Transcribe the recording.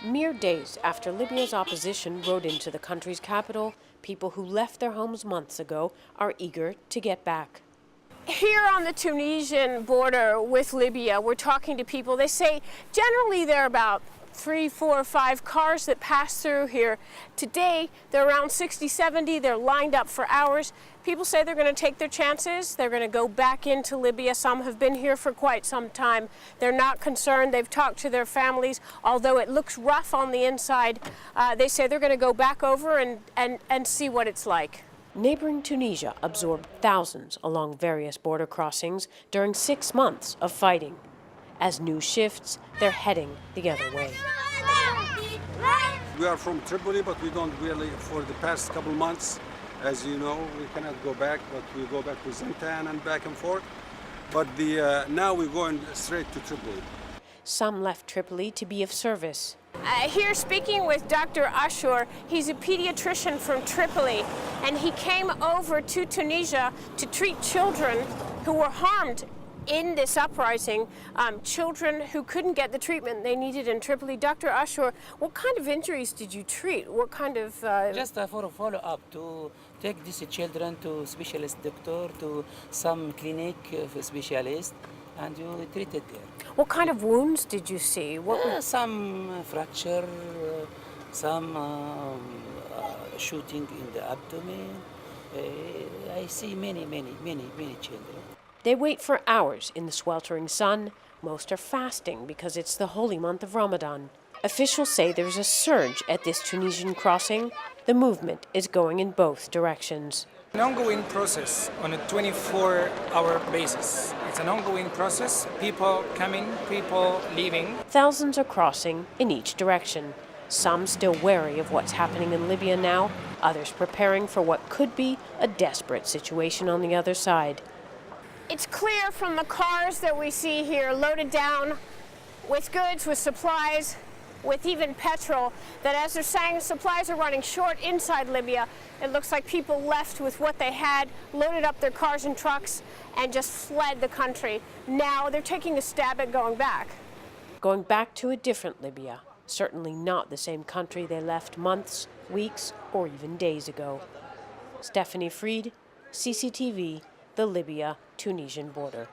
Mere days after Libya's opposition rode into the country's capital, people who left their homes months ago are eager to get back. Here on the Tunisian border with Libya, we're talking to people. They say generally there are about 3, 4, 5 cars that pass through here. Today, they're around 60, 70. They're lined up for hours. People say they're going to take their chances. They're going to go back into Libya. Some have been here for quite some time. They're not concerned. They've talked to their families. Although it looks rough on the inside, they say they're going to go back over and see what it's like. Neighboring Tunisia absorbed thousands along various border crossings during 6 months of fighting. As news shifts, they're heading the other way. We are from Tripoli, but we don't really, for the past couple months, as you know, we cannot go back, but we go back to Zintan and back and forth. But now we're going straight to Tripoli. Some left Tripoli to be of service. Here speaking with Dr. Ashur, he's a pediatrician from Tripoli, and he came over to Tunisia to treat children who were harmed in this uprising, children who couldn't get the treatment they needed in Tripoli. Dr. Ashur, what kind of injuries did you treat? What kind of... Just for a follow-up, to take these children to specialist doctor, to some clinic specialist, and you treat it there. What kind of wounds did you see? Some fracture, some shooting in the abdomen. I see many children. They wait for hours in the sweltering sun. Most are fasting because it's the holy month of Ramadan. Officials say there's a surge at this Tunisian crossing. The movement is going in both directions. An ongoing process on a 24-hour basis. It's an ongoing process, people coming, people leaving. Thousands are crossing in each direction. Some still wary of what's happening in Libya now, others preparing for what could be a desperate situation on the other side. It's clear from the cars that we see here loaded down with goods, with supplies, with even petrol, that as they're saying supplies are running short inside Libya, it looks like people left with what they had, loaded up their cars and trucks, and just fled the country. Now they're taking a stab at going back. Going back to a different Libya, certainly not the same country they left months, weeks, or even days ago. Stephanie Fried, CCTV, the Libya-Tunisian border.